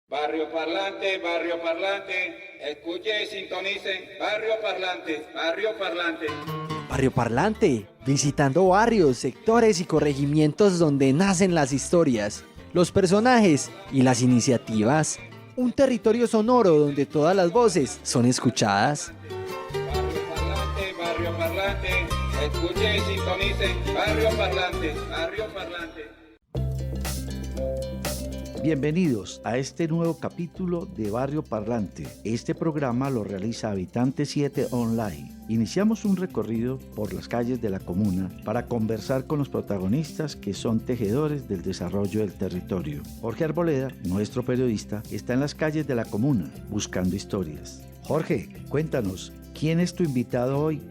Barrio Parlante, escuche y sintonicen, Barrio Parlante, Barrio Parlante. Barrio Parlante, visitando barrios, sectores y corregimientos donde nacen las historias, los personajes y las iniciativas. Un territorio sonoro donde todas las voces son escuchadas. Barrio Parlante, escuche y sintonicen, Barrio Parlante, Barrio Parlante. Bienvenidos a este nuevo capítulo de Barrio Parlante. Este programa lo realiza Habitante 7 Online. Iniciamos un recorrido por las calles de la comuna para conversar con los protagonistas que son tejedores del desarrollo del territorio. Jorge Arboleda, nuestro periodista, está en las calles de la comuna buscando historias. Jorge, cuéntanos, ¿quién es tu invitado hoy?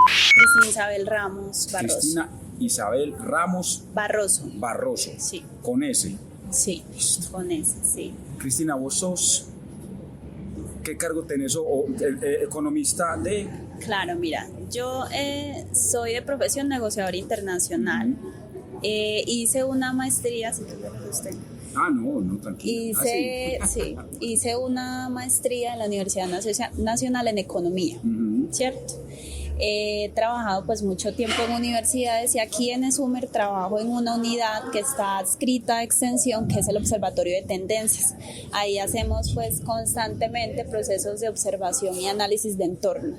Cristina Isabel Ramos Barroso. Cristina Isabel Ramos Barroso. Sí. Con S. Sí, con S, sí. Cristina, vos sos, ¿qué cargo tenés? Economista de... Claro, mira, yo soy de profesión negociadora internacional. Hice una maestría, si tú me usted. No, tranquilo. Hice una maestría en la Universidad Nacional en Economía, ¿cierto? He trabajado pues mucho tiempo en universidades y aquí en ESUMER trabajo en una unidad que está adscrita a extensión, que es el Observatorio de Tendencias. Ahí hacemos pues constantemente procesos de observación y análisis de entorno.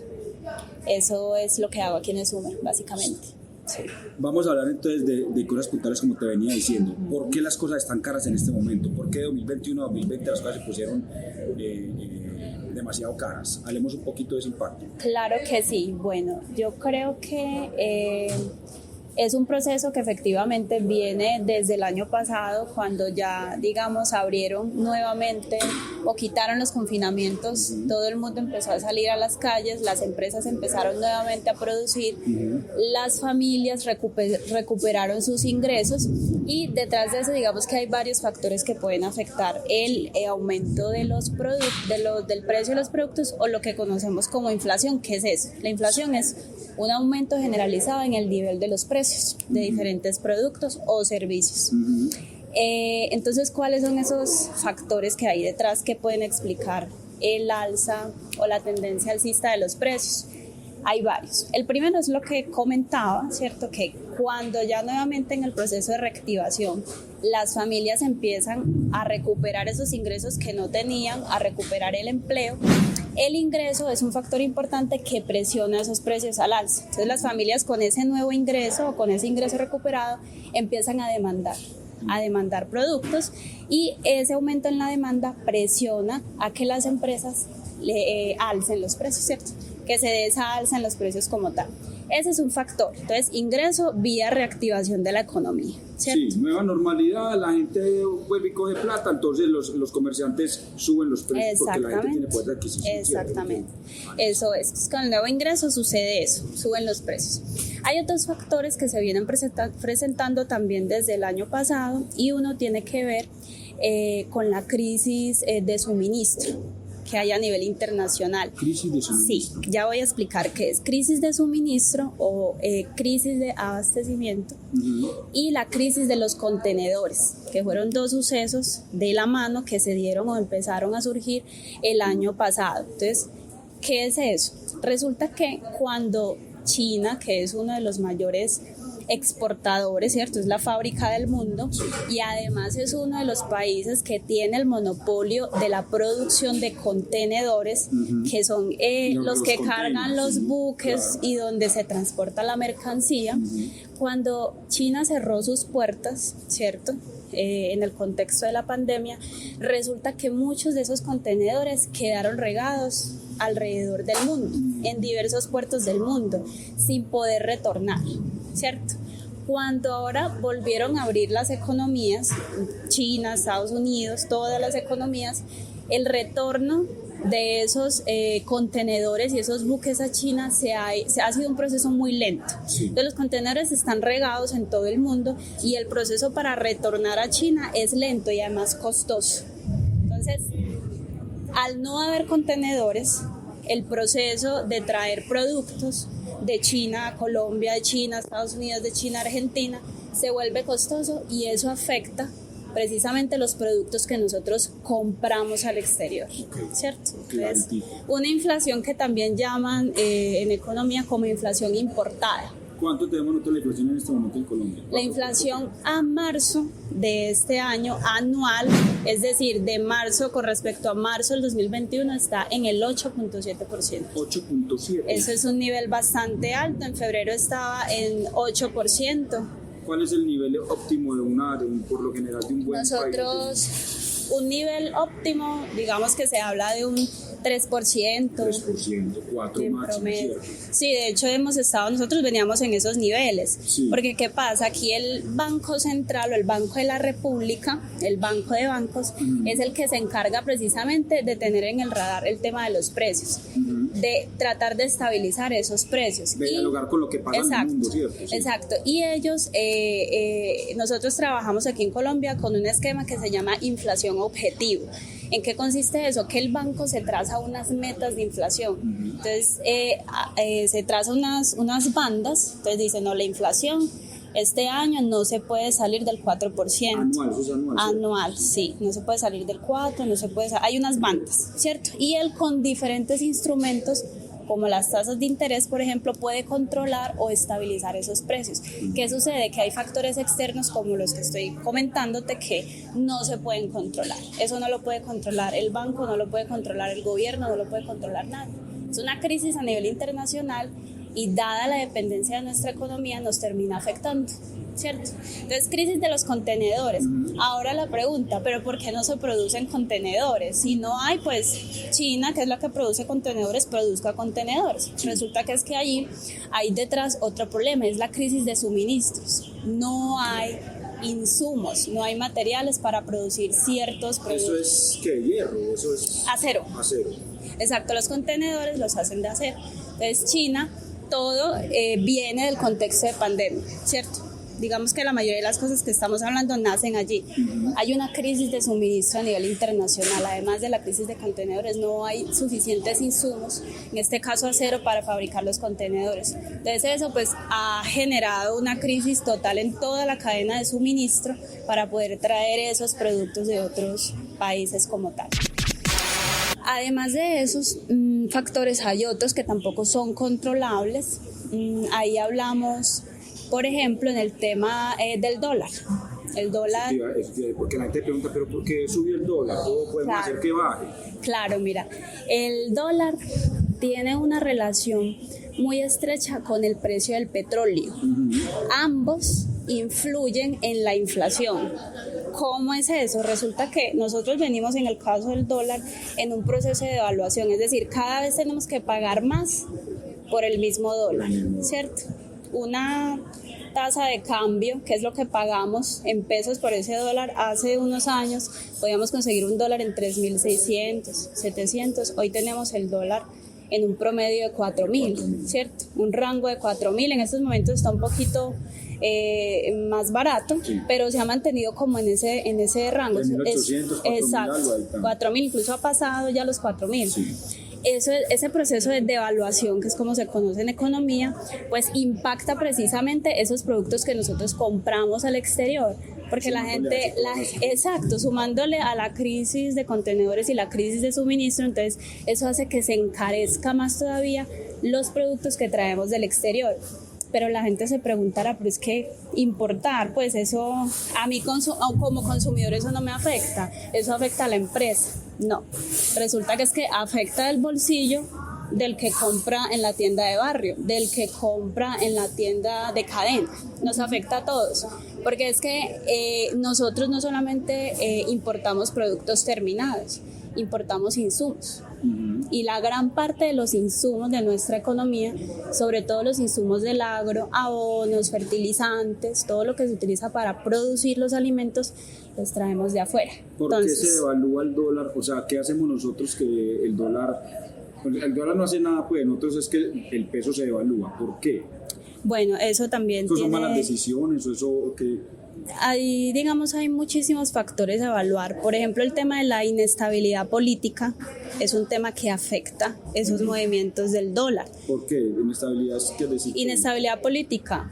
Eso es lo que hago aquí en ESUMER, básicamente. Sí. Vamos a hablar entonces de cosas puntuales, como te venía diciendo. ¿Por qué las cosas están caras en este momento? ¿Por qué de 2021 a 2020 las cosas se pusieron demasiado caras? Hablemos un poquito de ese impacto. Claro que sí. Bueno, yo creo que es un proceso que efectivamente viene desde el año pasado, cuando ya, digamos, abrieron nuevamente o quitaron los confinamientos. Todo el mundo empezó a salir a las calles, las empresas empezaron nuevamente a producir, las familias recuperaron sus ingresos, y detrás de eso, digamos que hay varios factores que pueden afectar el aumento de los del precio de los productos, o lo que conocemos como inflación. ¿Qué es eso? La inflación es un aumento generalizado en el nivel de los precios de diferentes productos o servicios. Entonces, ¿cuáles son esos factores que hay detrás que pueden explicar el alza o la tendencia alcista de los precios? Hay varios. El primero es lo que comentaba, ¿cierto? Que cuando ya nuevamente en el proceso de reactivación las familias empiezan a recuperar esos ingresos que no tenían, a recuperar el empleo, el ingreso es un factor importante que presiona esos precios al alza. Entonces las familias con ese nuevo ingreso o con ese ingreso recuperado empiezan a demandar productos, y ese aumento en la demanda presiona a que las empresas alcen los precios, ¿cierto? Que se dé esa alza en los precios como tal. Ese es un factor. Entonces, ingreso vía reactivación de la economía, ¿cierto? Sí, nueva normalidad, la gente vuelve y coge plata, entonces los comerciantes suben los precios porque la gente tiene poder de adquisición. Exactamente. Eso es. Entonces, con el nuevo ingreso sucede eso, suben los precios. Hay otros factores que se vienen presentando también desde el año pasado, y uno tiene que ver con la crisis de suministro que hay a nivel internacional. ¿Crisis de suministro? Sí, ya voy a explicar qué es crisis de suministro o crisis de abastecimiento, y la crisis de los contenedores, que fueron dos sucesos de la mano que se dieron o empezaron a surgir el año pasado. Entonces, ¿qué es eso? Resulta que cuando China, que es uno de los mayores exportadores, ¿cierto? Es la fábrica del mundo, y además es uno de los países que tiene el monopolio de la producción de contenedores, que son los que cargan los buques, claro, y donde se transporta la mercancía. Cuando China cerró sus puertas, ¿cierto? En el contexto de la pandemia, resulta que muchos de esos contenedores quedaron regados alrededor del mundo, en diversos puertos del mundo, sin poder retornar, ¿cierto? Cuando ahora volvieron a abrir las economías, China, Estados Unidos, todas las economías, el retorno de esos contenedores y esos buques a China ha sido un proceso muy lento. Sí. Entonces, los contenedores están regados en todo el mundo, y el proceso para retornar a China es lento y además costoso. Entonces, al no haber contenedores, el proceso de traer productos de China a Colombia, de China a Estados Unidos, de China a Argentina, se vuelve costoso, y eso afecta precisamente los productos que nosotros compramos al exterior, ¿cierto? Entonces, una inflación que también llaman en economía como inflación importada. ¿Cuánto tenemos nosotros la inflación en este momento en Colombia? La inflación a marzo de este año anual, es decir, de marzo con respecto a marzo del 2021, está en el 8.7%. 8.7. Eso es un nivel bastante alto. En febrero estaba en 8%. ¿Cuál es el nivel óptimo por lo general de un buen país? Nosotros, un nivel óptimo, digamos que se habla de un 3%. 4 en máximo, promedio. ¿cierto? Sí, de hecho nosotros veníamos en esos niveles, Sí. porque ¿qué pasa? Aquí el Banco Central o el Banco de la República, el Banco de Bancos, es el que se encarga precisamente de tener en el radar el tema de los precios, de tratar de estabilizar esos precios. De dialogar con lo que pasa en el mundo, ¿cierto? Sí. Exacto, y ellos, nosotros trabajamos aquí en Colombia con un esquema que se llama inflación objetivo. ¿En qué consiste eso? Que el banco se traza unas metas de inflación. Entonces, se traza unas bandas. Entonces dice, no, la inflación este año no se puede salir del 4%. Anual, eso es anual. Anual, sí. No se puede salir del 4%, no se puede hay unas bandas, ¿cierto? Y él con diferentes instrumentos, como las tasas de interés, por ejemplo, puede controlar o estabilizar esos precios. ¿Qué sucede? Que hay factores externos como los que estoy comentándote que no se pueden controlar. Eso no lo puede controlar el banco, no lo puede controlar el gobierno, no lo puede controlar nadie. Es una crisis a nivel internacional y dada la dependencia de nuestra economía nos termina afectando, ¿cierto? Entonces, crisis de los contenedores. Ahora la pregunta, ¿pero por qué no se producen contenedores? Si no hay, pues China, que es la que produce contenedores, produzca contenedores. Resulta que es que allí hay detrás otro problema, es la crisis de suministros. No hay insumos, no hay materiales para producir ciertos productos. ¿Eso es qué? ¿Hierro? ¿Eso es acero? Acero. Exacto, los contenedores los hacen de acero. Entonces, China, todo viene del contexto de pandemia, ¿cierto? Digamos que la mayoría de las cosas que estamos hablando nacen allí. Hay una crisis de suministro a nivel internacional, además de la crisis de contenedores, no hay suficientes insumos, en este caso acero, para fabricar los contenedores. Entonces eso pues ha generado una crisis total en toda la cadena de suministro para poder traer esos productos de otros países como tal. Además de esos factores, hay otros que tampoco son controlables. Ahí hablamos, por ejemplo, en el tema del dólar. El dólar... Porque la gente pregunta, ¿pero por qué subió el dólar? ¿Cómo podemos hacer que baje? Claro, mira, el dólar tiene una relación muy estrecha con el precio del petróleo. Ambos influyen en la inflación. ¿Cómo es eso? Resulta que nosotros venimos, en el caso del dólar, en un proceso de devaluación, es decir, cada vez tenemos que pagar más por el mismo dólar, ¿cierto? Una tasa de cambio, que es lo que pagamos en pesos por ese dólar, hace unos años podíamos conseguir un dólar en 3.600, 700, hoy tenemos el dólar en un promedio de 4.000, ¿cierto? Un rango de 4.000, en estos momentos está un poquito más barato, pero se ha mantenido como en ese rango. 3.800, 4.000, exacto, 4.000, incluso ha pasado ya los 4.000. Sí. Ese proceso de devaluación, que es como se conoce en economía, pues impacta precisamente esos productos que nosotros compramos al exterior, porque la gente, exacto, sumándole a la crisis de contenedores y la crisis de suministro, entonces eso hace que se encarezca más todavía los productos que traemos del exterior. Pero la gente se preguntará, pero es que importar, pues eso, a mí como consumidor eso no me afecta, eso afecta a la empresa. No, resulta que es que afecta el bolsillo del que compra en la tienda de barrio, del que compra en la tienda de cadena, nos afecta a todos, porque es que nosotros no solamente importamos productos terminados, importamos insumos. Y la gran parte de los insumos de nuestra economía, sobre todo los insumos del agro, abonos, fertilizantes, todo lo que se utiliza para producir los alimentos, los traemos de afuera. ¿Por qué se devalúa el dólar? O sea, ¿qué hacemos nosotros que el dólar no hace nada? Pues nosotros es que el peso se devalúa. ¿Por qué? Bueno, eso también ¿Eso son malas decisiones o eso qué? Ahí, digamos, hay muchísimos factores a evaluar. Por ejemplo, el tema de la inestabilidad política es un tema que afecta esos movimientos del dólar. ¿Por qué? ¿Inestabilidad qué decir? Inestabilidad política,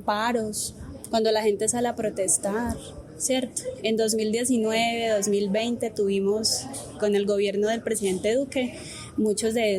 paros, cuando la gente sale a protestar, ¿cierto? En 2019, 2020 tuvimos con el gobierno del presidente Duque muchos de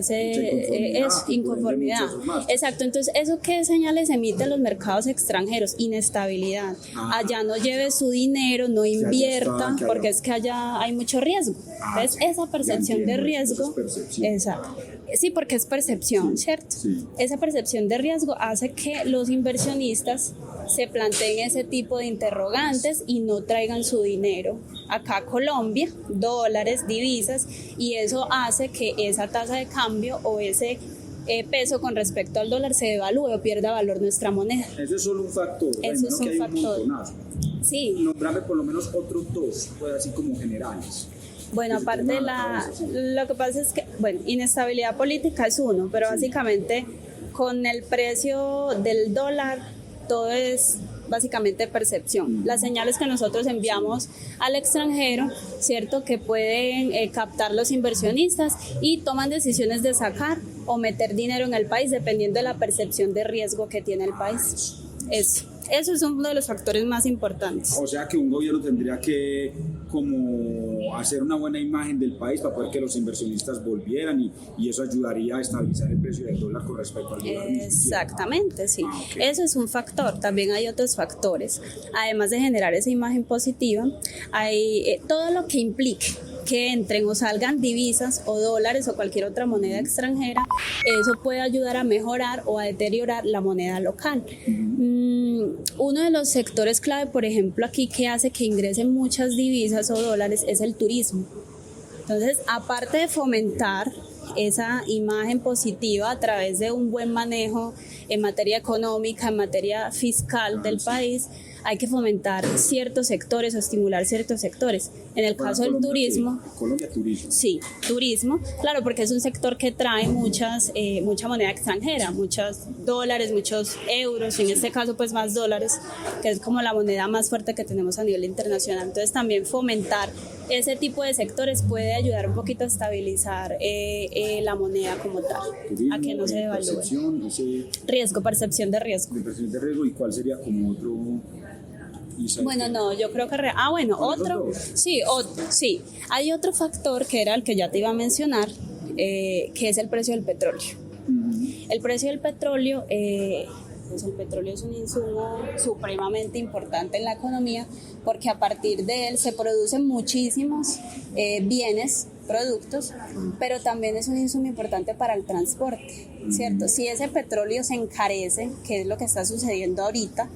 inconformidad. Exacto, entonces ¿eso qué señales emiten los mercados extranjeros? Inestabilidad. Allá no lleve su dinero, no invierta, porque es que allá hay mucho riesgo. Entonces esa percepción de riesgo, exacto. Sí, porque es percepción, ¿cierto? Sí. Esa percepción de riesgo hace que los inversionistas se planteen ese tipo de interrogantes y no traigan su dinero acá a Colombia, dólares, divisas, y eso hace que esa tasa de cambio o ese peso con respecto al dólar se devalúe o pierda valor nuestra moneda. Eso es solo un factor. Eso es un factor. Sí. Nombrame por lo menos otros dos, pues así como generales. Bueno, aparte de lo que pasa es que, bueno, inestabilidad política es uno, pero básicamente con el precio del dólar todo es básicamente percepción. Las señales que nosotros enviamos al extranjero, ¿cierto? Que pueden captar los inversionistas y toman decisiones de sacar o meter dinero en el país dependiendo de la percepción de riesgo que tiene el país. Eso es uno de los factores más importantes. O sea que un gobierno tendría que como hacer una buena imagen del país para poder que los inversionistas volvieran y eso ayudaría a estabilizar el precio del dólar con respecto al dólar. Exactamente, sí. Eso es un factor. También hay otros factores. Además de generar esa imagen positiva, hay todo lo que implique que entren o salgan divisas o dólares o cualquier otra moneda extranjera, eso puede ayudar a mejorar o a deteriorar la moneda local. Uno de los sectores clave, por ejemplo, aquí que hace que ingresen muchas divisas o dólares es el turismo. Entonces, aparte de fomentar esa imagen positiva a través de un buen manejo en materia económica, en materia fiscal del país, hay que fomentar ciertos sectores o estimular ciertos sectores. En el caso del turismo... Colombia turismo. Sí, turismo, claro, porque es un sector que trae mucha moneda extranjera, muchos dólares, muchos euros, en este caso pues más dólares, que es como la moneda más fuerte que tenemos a nivel internacional. Entonces también fomentar ese tipo de sectores puede ayudar un poquito a estabilizar la moneda como tal, turismo, a que no se devalúe. Percepción de riesgo. Percepción de riesgo, ¿y cuál sería como otro...? Bueno, no, yo creo que... otro... Sí, hay otro factor que era el que ya te iba a mencionar, que es el precio del petróleo. El precio del petróleo... pues el petróleo es un insumo supremamente importante en la economía porque a partir de él se producen muchísimos bienes, productos, pero también es un insumo importante para el transporte, ¿cierto? Si ese petróleo se encarece, que es lo que está sucediendo ahorita,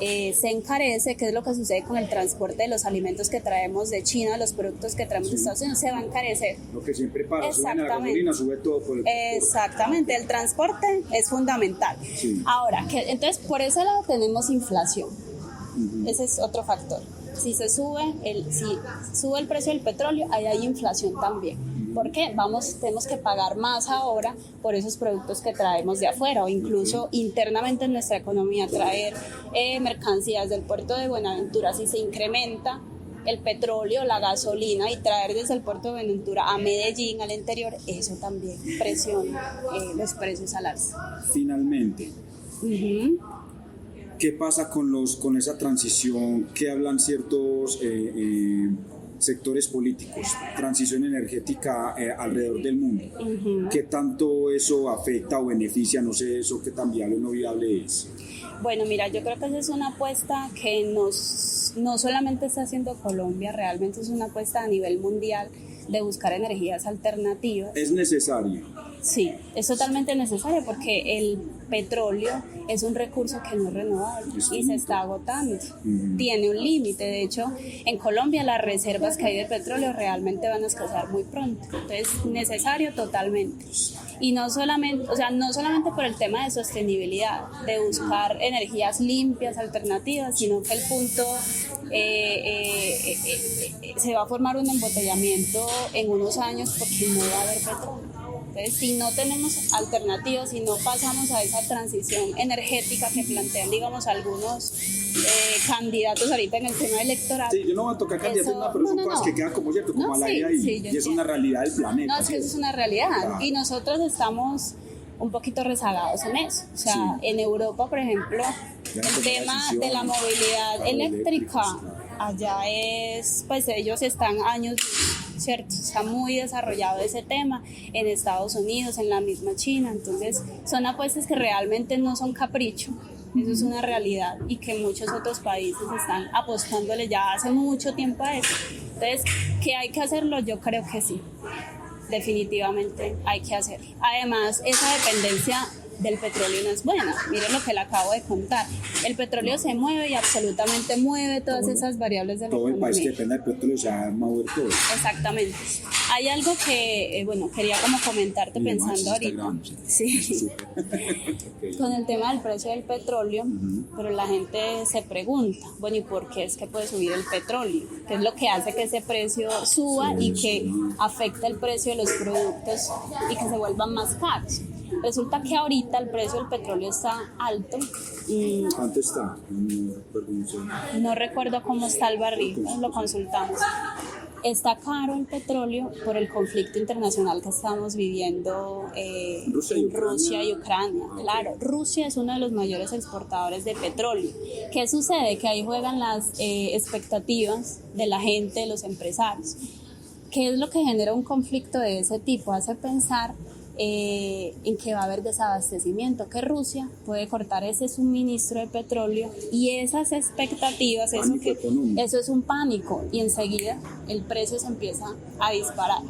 se encarece, que es lo que sucede con el transporte de los alimentos que traemos de China, los productos que traemos de Estados Unidos, se va a encarecer. Lo que siempre pasa, sube la gasolina, sube todo por el transporte. Exactamente, el transporte es fundamental. Sí. Ahora, entonces por ese lado tenemos inflación, ese es otro factor. Si sube el precio del petróleo, ahí hay inflación también. ¿Por qué? Tenemos que pagar más ahora por esos productos que traemos de afuera o incluso internamente en nuestra economía traer mercancías del puerto de Buenaventura. Si se incrementa el petróleo, la gasolina y traer desde el puerto de Buenaventura a Medellín, al interior, eso también presiona los precios al alza. Finalmente, ¿qué pasa con esa transición que hablan ciertos sectores políticos, transición energética alrededor del mundo? ¿Qué tanto eso afecta o beneficia? No sé, eso qué tan viable o no viable es. Bueno, mira, yo creo que esa es una apuesta que no solamente está haciendo Colombia, realmente es una apuesta a nivel mundial de buscar energías alternativas. ¿Es necesario? Sí, es totalmente necesario porque el petróleo es un recurso que no es renovable y se está agotando. Tiene un límite. De hecho, en Colombia las reservas que hay de petróleo realmente van a escasear muy pronto. Entonces, necesario totalmente. Y no solamente por el tema de sostenibilidad, de buscar energías limpias, alternativas, sino que el punto se va a formar un embotellamiento en unos años porque no va a haber petróleo. Entonces, si no tenemos alternativas, si no pasamos a esa transición energética que plantean, digamos, algunos candidatos ahorita en el tema electoral. Sí, yo no voy a tocar candidatos, pero son cosas que quedan como cierto, como al aire ahí, y es una realidad del planeta. No, es que eso es una realidad, y nosotros estamos un poquito rezagados en eso. O sea, Sí. en Europa, por ejemplo, el tema de la movilidad eléctrica, allá es, pues ellos están años, ¿cierto? Está muy desarrollado ese tema en Estados Unidos, en la misma China. Entonces, son apuestas que realmente no son capricho. Eso es una realidad y que muchos otros países están apostándole ya hace mucho tiempo a eso. Entonces, ¿qué hay que hacerlo? Yo creo que sí. Definitivamente hay que hacerlo. Además, esa dependencia del petróleo no es buena. Miren lo que le acabo de contar. El petróleo se mueve y absolutamente mueve todas esas variables de la Todo el país que economía. depende del petróleo se va a mover todo. Exactamente. Hay algo que, bueno, quería como comentarte Mire, pensando Max, ahorita. Instagram, Sí. Ok. Con el tema del precio del petróleo, pero la gente se pregunta, bueno, ¿y por qué es que puede subir el petróleo? ¿Qué es lo que hace que ese precio suba y que afecta el precio de los productos y que se vuelvan más caros? Resulta que ahorita el precio del petróleo está alto. ¿Cuánto está? No recuerdo mucho. No recuerdo cómo está el barril, lo consultamos. Está caro el petróleo por el conflicto internacional que estamos viviendo Rusia y en Ucrania. Rusia y Ucrania. Claro, Rusia es uno de los mayores exportadores de petróleo. ¿Qué sucede? Que ahí juegan las expectativas de la gente, de los empresarios. ¿Qué es lo que genera un conflicto de ese tipo? Hace pensar en que va a haber desabastecimiento, que Rusia puede cortar ese suministro de petróleo y esas expectativas, Pánico económico. eso es un pánico y enseguida el precio se empieza a disparar.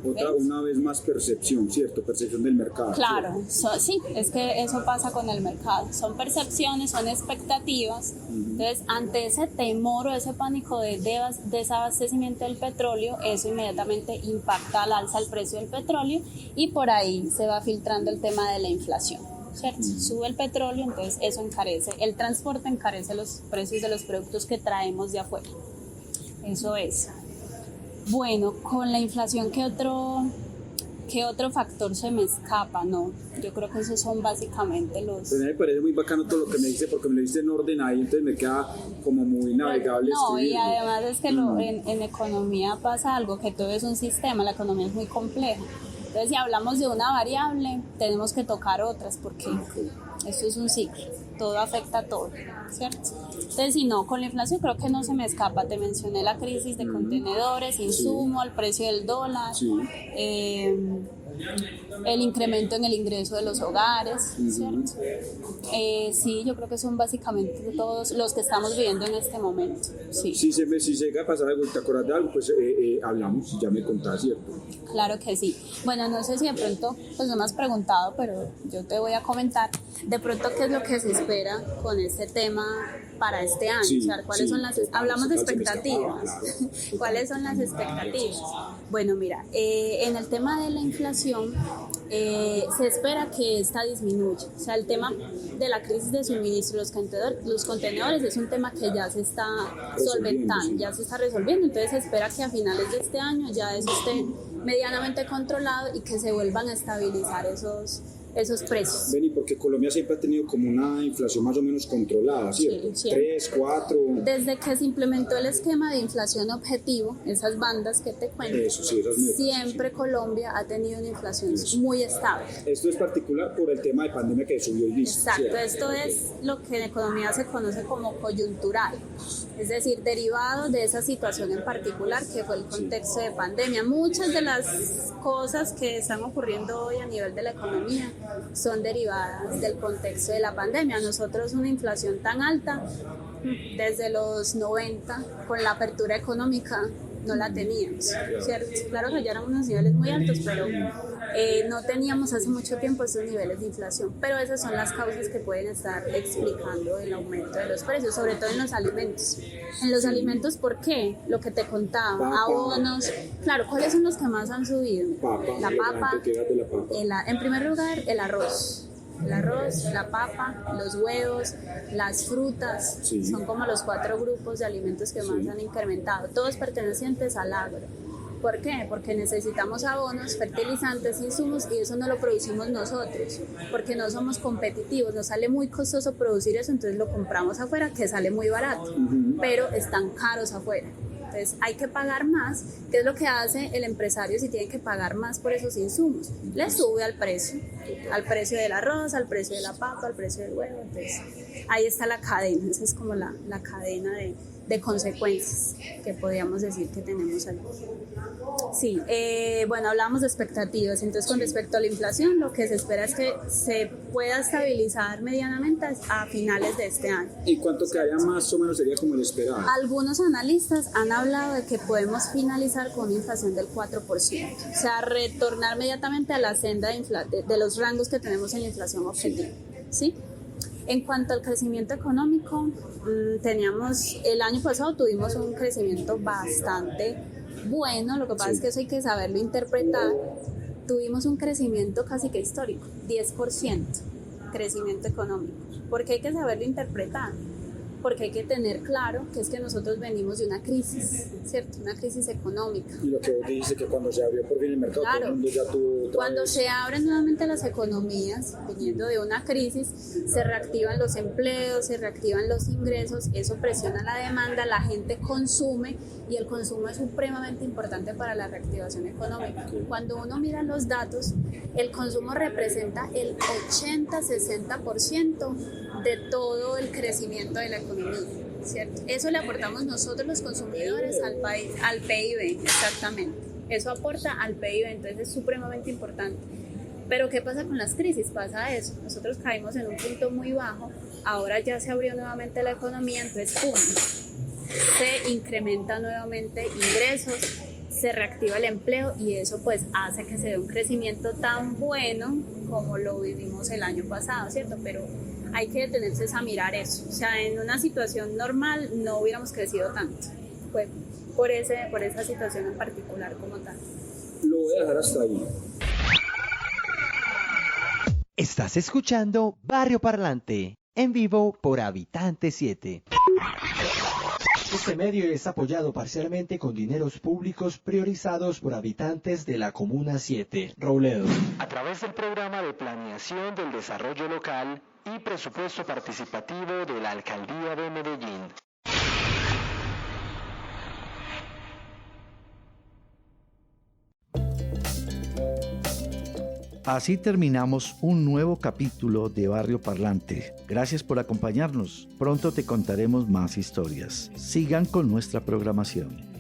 Una vez más percepción, ¿cierto? Percepción del mercado. Claro, sí, es que eso pasa con el mercado. Son percepciones, son expectativas. Entonces, ante ese temor o ese pánico de desabastecimiento del petróleo, eso inmediatamente impacta al alza el precio del petróleo y por ahí se va filtrando el tema de la inflación, ¿cierto? Sube el petróleo, entonces eso encarece. El transporte encarece los precios de los productos que traemos de afuera. Eso es. Bueno, con la inflación, ¿qué otro factor se me escapa? No, yo creo que esos son básicamente los... Pues a mí me parece muy bacano todo lo que me dice, porque me lo dice en orden ahí, entonces me queda como muy navegable. No, y escribirlo. además es que en economía pasa algo, que todo es un sistema, la economía es muy compleja. Entonces, si hablamos de una variable, tenemos que tocar otras, porque esto es un ciclo, todo afecta a todo, ¿cierto? Entonces, si no, con la inflación creo que no se me escapa. Te mencioné la crisis de contenedores, insumo, el precio del dólar, Sí. El incremento en el ingreso de los hogares, ¿cierto? Sí, yo creo que son básicamente todos los que estamos viviendo en este momento. Sí, Si se llega a pasar algo, te acuerdas de algo, pues hablamos y ya me contás, ¿cierto? claro que sí. Bueno, no sé si de pronto, pues no me has preguntado, pero yo te voy a comentar de pronto qué es lo que se espera con este tema para este año. Sí, o sea, ¿cuáles sí, son las... total, Hablamos de total, se me expectativas. escapaba, claro. ¿Cuáles son las expectativas? Bueno, mira, en el tema de la inflación se espera que esta disminuya. O sea, el tema de la crisis de suministro, los contenedores es un tema que ya se está solventando, sí. ya se está resolviendo. Entonces se espera que a finales de este año ya eso esté medianamente controlado y que se vuelvan a estabilizar esos precios. Beni, porque Colombia siempre ha tenido como una inflación más o menos controlada, ¿cierto? Sí. 3, 4... Desde que se implementó el esquema de inflación objetivo, esas bandas que te cuento, Eso, sí, esas metas, siempre Colombia ha tenido una inflación muy estable. Esto es particular por el tema de pandemia que subió y listo. Exacto, ¿cierto? esto es lo que en economía se conoce como coyuntural, es decir, derivado de esa situación en particular que fue el contexto de pandemia. Muchas de las cosas que están ocurriendo hoy a nivel de la economía son derivadas del contexto de la pandemia. Nosotros una inflación tan alta desde los 90 con la apertura económica no la teníamos, ¿cierto? Claro que ya eran unos niveles muy altos, pero no teníamos hace mucho tiempo esos niveles de inflación, pero esas son las causas que pueden estar explicando el aumento de los precios, sobre todo en los alimentos. En los alimentos, ¿por qué? Lo que te contaba, Papa. abonos, claro, ¿cuáles son los que más han subido? Papa, La papa, gente que era de la papa. en primer lugar, el arroz, la papa, los huevos, las frutas, Sí. son como los 4 grupos de alimentos que más han incrementado, todos pertenecientes al agro. ¿Por qué? Porque necesitamos abonos, fertilizantes, insumos y eso no lo producimos nosotros, porque no somos competitivos, nos sale muy costoso producir eso, entonces lo compramos afuera, que sale muy barato, pero están caros afuera. Entonces hay que pagar más. ¿Qué es lo que hace el empresario si tiene que pagar más por esos insumos? Le sube al precio del arroz, al precio de la papa, al precio del huevo. Entonces ahí está la cadena, esa es como la cadena de consecuencias que podríamos decir que tenemos aquí. Sí, bueno, hablamos de expectativas, entonces con respecto a la inflación, lo que se espera es que se pueda estabilizar medianamente a finales de este año. ¿Y cuánto quedaría más o menos sería como el esperado? Algunos analistas han hablado de que podemos finalizar con una inflación del 4%, o sea, retornar inmediatamente a la senda de los rangos que tenemos en la inflación objetiva, ¿sí? En cuanto al crecimiento económico, el año pasado tuvimos un crecimiento bastante bueno, lo que pasa es que eso hay que saberlo interpretar. Tuvimos un crecimiento casi que histórico, 10% crecimiento económico. ¿Por qué hay que saberlo interpretar? Porque hay que tener claro que es que nosotros venimos de una crisis, ¿cierto? Una crisis económica. Y lo que vos dices que cuando se abrió por fin el mercado, claro, todo el mundo ya tuvo... Cuando se abren nuevamente las economías, viniendo de una crisis, se reactivan los empleos, se reactivan los ingresos, eso presiona la demanda, la gente consume y el consumo es supremamente importante para la reactivación económica. Cuando uno mira los datos, el consumo representa el 80-60% de todo el crecimiento de la economía, ¿cierto? Eso le aportamos nosotros los consumidores al país, al PIB, exactamente. Eso aporta al PIB, entonces es supremamente importante. Pero ¿qué pasa con las crisis? Pasa eso. Nosotros caímos en un punto muy bajo, ahora ya se abrió nuevamente la economía, entonces ¡pum! Se incrementa nuevamente ingresos, se reactiva el empleo y eso pues hace que se dé un crecimiento tan bueno como lo vivimos el año pasado, ¿cierto? Pero hay que detenerse a mirar eso. O sea, en una situación normal no hubiéramos crecido tanto. Fue por esa situación en particular como tal. Lo voy a dejar hasta ahí. Estás escuchando Barrio Parlante, en vivo por Habitante 7. Este medio es apoyado parcialmente con dineros públicos priorizados por habitantes de la Comuna 7, Robledo, a través del Programa de Planeación del Desarrollo Local y Presupuesto Participativo de la Alcaldía de Medellín. Así terminamos un nuevo capítulo de Barrio Parlante. Gracias por acompañarnos. Pronto te contaremos más historias. Sigan con nuestra programación.